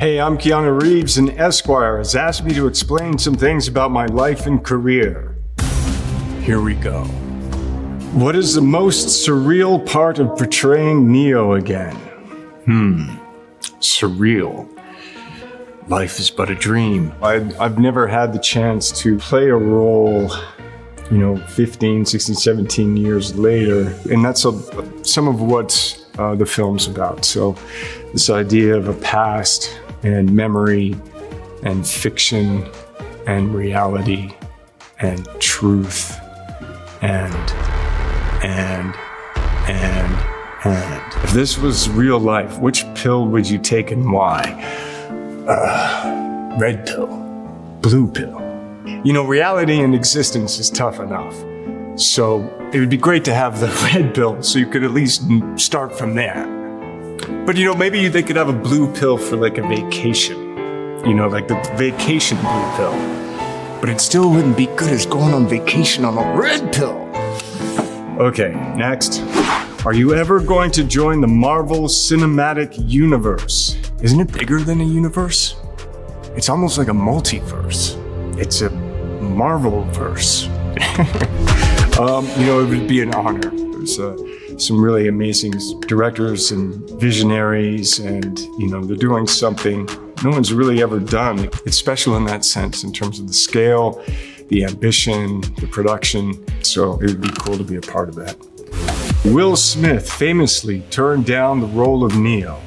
Hey, I'm Keanu Reeves, and Esquire has asked me to explain some things about my life and career. Here we go. What is the most surreal part of portraying Neo again? Surreal. Life is but a dream. I've never had the chance to play a role, 15, 16, 17 years later. And that's some of what the film's about. So this idea of a past and memory and fiction and reality and truth and. If this was real life, which pill would you take and why? Red pill, blue pill. Reality and existence is tough enough. So it would be great to have the red pill so you could at least start from there. But maybe they could have a blue pill for like a vacation. Like the vacation blue pill. But it still wouldn't be good as going on vacation on a red pill. Okay, next. Are you ever going to join the Marvel Cinematic Universe? Isn't it bigger than a universe? It's almost like a multiverse. It's a Marvel-verse. It would be an honor. There's some really amazing directors and visionaries, and they're doing something no one's really ever done. It's special in that sense, in terms of the scale, the ambition, the production. So it would be cool to be a part of that. Will Smith famously turned down the role of Neo.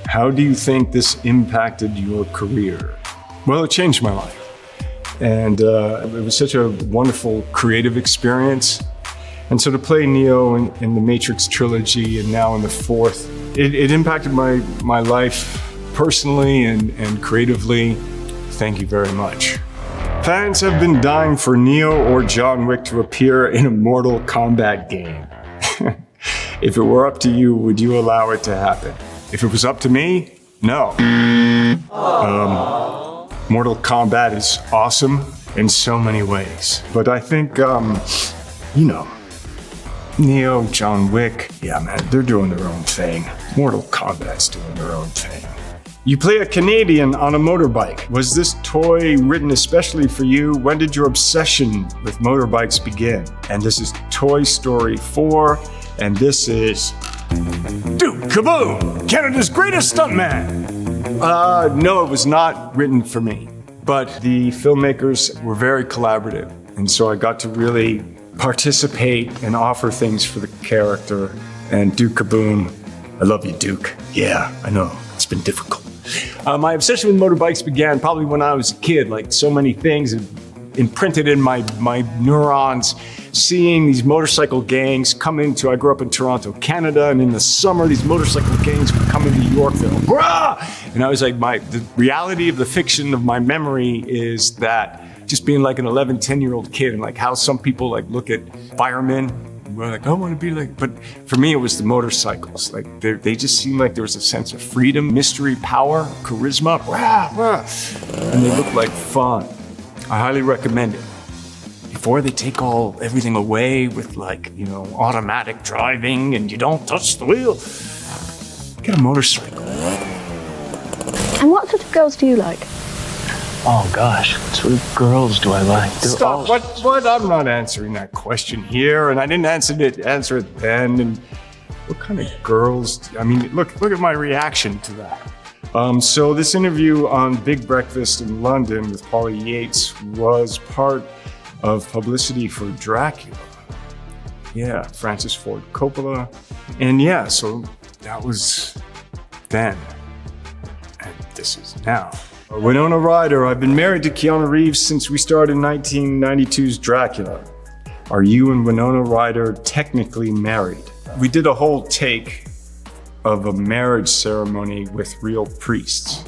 How do you think this impacted your career? Well, it changed my life. And it was such a wonderful creative experience. And so to play Neo in the Matrix trilogy and now in the fourth, it impacted my life personally and creatively. Thank you very much. Fans have been dying for Neo or John Wick to appear in a Mortal Kombat game. If it were up to you, would you allow it to happen? If it was up to me, no. Mortal Kombat is awesome in so many ways. But I think, Neo, John Wick, yeah, man, they're doing their own thing. Mortal Kombat's doing their own thing. You play a Canadian on a motorbike. Was this toy written especially for you? When did your obsession with motorbikes begin? And this is Toy Story 4, and this is Duke Kaboom, Canada's greatest stuntman. No, it was not written for me, but the filmmakers were very collaborative. And so I got to really participate and offer things for the character. And Duke Kaboom, I love you, Duke. Yeah, I know, it's been difficult. My obsession with motorbikes began probably when I was a kid, like so many things imprinted in my neurons, seeing these motorcycle gangs come into, I grew up in Toronto, Canada, and in the summer, these motorcycle gangs would come into Yorkville. Brah! And I was like, the reality of the fiction of my memory is that just being like an 11, 10-year-old kid, and like how some people like look at firemen, we're like, I want to be like, but for me, it was the motorcycles. Like they just seemed like there was a sense of freedom, mystery, power, charisma, and they looked like fun. I highly recommend it. Before they take everything away with automatic driving and you don't touch the wheel, get a motorcycle. And what sort of girls do you like? Oh gosh, what sort of girls do I like? Stop, what? I'm not answering that question here, and I didn't answer it then. And what kind of girls? Look at my reaction to that. So this interview on Big Breakfast in London with Polly Yates was part of publicity for Dracula. Yeah, Francis Ford Coppola. And yeah, so that was then. And this is now. Winona Ryder, I've been married to Keanu Reeves since we started 1992's Dracula. Are you and Winona Ryder technically married? We did a whole take of a marriage ceremony with real priests.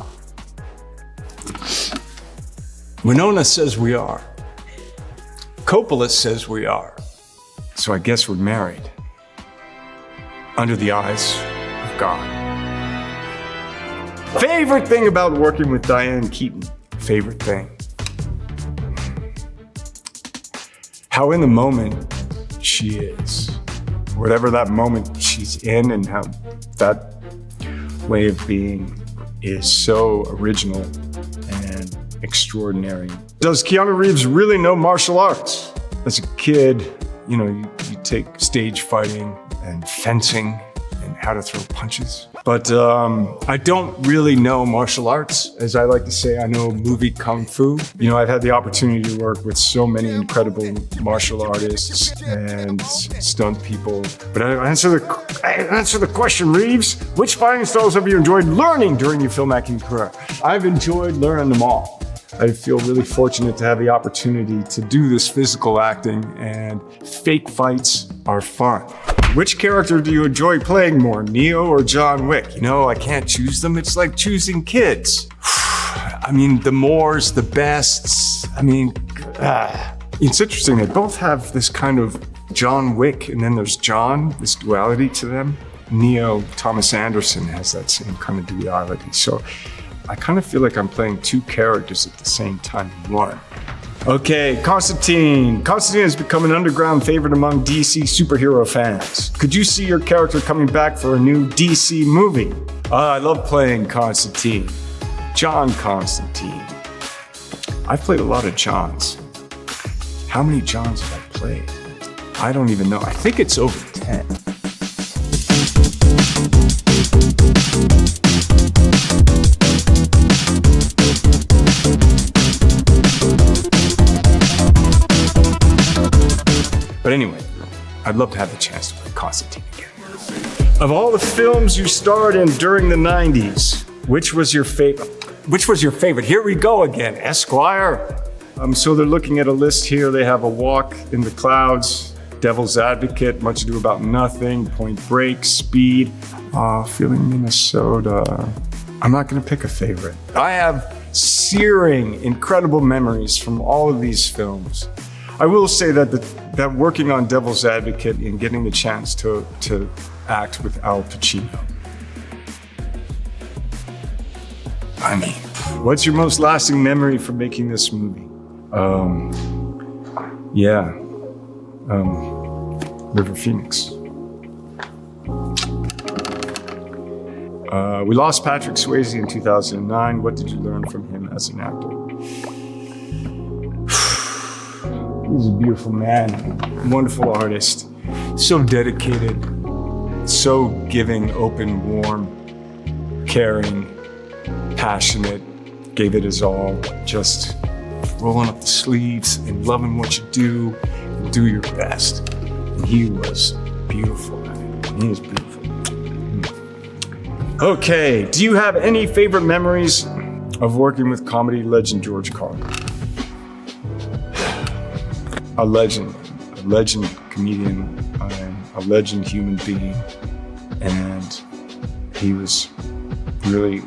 Winona says we are. Coppola says we are. So I guess we're married. Under the eyes of God. Favorite thing about working with Diane Keaton? Favorite thing? How in the moment she is. Whatever that moment she's in, and how that way of being is so original and extraordinary. Does Keanu Reeves really know martial arts? As a kid, you take stage fighting and fencing and how to throw punches. But I don't really know martial arts. As I like to say, I know movie kung fu. I've had the opportunity to work with so many incredible martial artists and stunt people. But I answer the question, Reeves. Which fighting styles have you enjoyed learning during your filmmaking career? I've enjoyed learning them all. I feel really fortunate to have the opportunity to do this physical acting, and fake fights are fun. Which character do you enjoy playing more, Neo or John Wick? I can't choose them. It's like choosing kids. The mores, the bests. It's interesting. They both have this kind of John Wick, and then there's John, this duality to them. Neo, Thomas Anderson, has that same kind of duality. So I kind of feel like I'm playing two characters at the same time in one. Okay, Constantine. Constantine has become an underground favorite among DC superhero fans. Could you see your character coming back for a new DC movie? I love playing Constantine. John Constantine. I've played a lot of Johns. How many Johns have I played? I don't even know. I think it's over 10. But anyway, I'd love to have the chance to play Constantine again. Of all the films you starred in during the 90s, which was your favorite? Here we go again, Esquire. So they're looking at a list here. They have A Walk in the Clouds, Devil's Advocate, Much Ado About Nothing, Point Break, Speed, Feeling Minnesota. I'm not gonna pick a favorite. I have searing, incredible memories from all of these films. I will say that that working on Devil's Advocate and getting the chance to act with Al Pacino. What's your most lasting memory from making this movie? River Phoenix. We lost Patrick Swayze in 2009. What did you learn from him as an actor? He's a beautiful man, wonderful artist, so dedicated, so giving, open, warm, caring, passionate, gave it his all, just rolling up the sleeves and loving what you do and do your best. And he was beautiful, man. He is beautiful. Okay, do you have any favorite memories of working with comedy legend George Carlin? A legend comedian, a legend human being, and he was really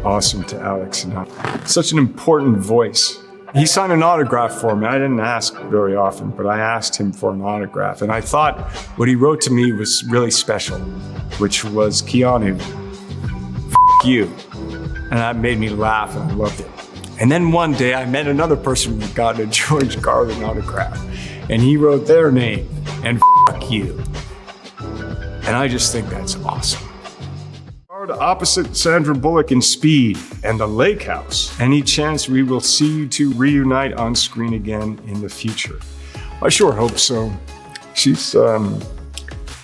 awesome to Alex and I. Such an important voice. He signed an autograph for me. I didn't ask very often, but I asked him for an autograph, and I thought what he wrote to me was really special, which was, Keanu, f*** you. And that made me laugh, and I loved it. And then one day I met another person who got a George Carlin autograph, and he wrote their name, and f*** you. And I just think that's awesome. Opposite Sandra Bullock in Speed and The Lake House. Any chance we will see you two reunite on screen again in the future? I sure hope so. She's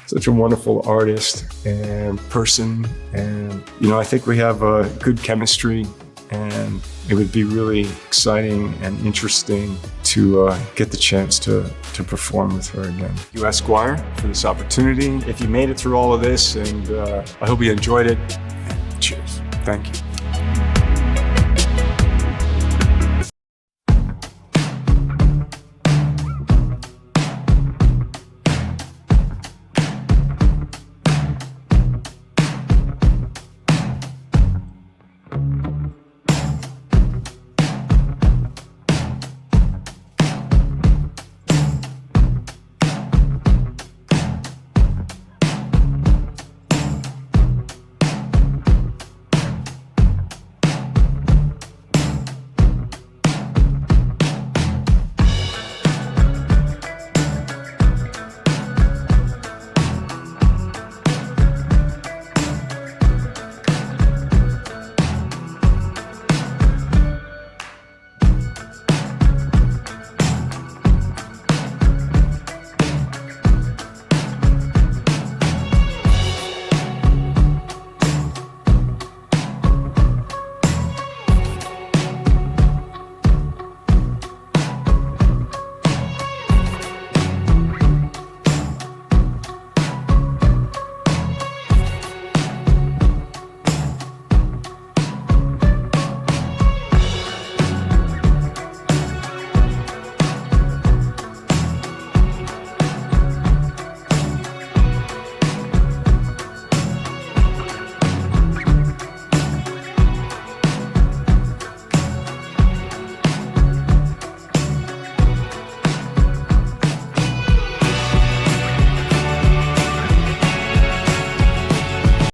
such a wonderful artist and person, and I think we have a good chemistry, and it would be really exciting and interesting to get the chance to perform with her again. Thank you, Esquire, for this opportunity. If you made it through all of this, and I hope you enjoyed it, cheers. Thank you.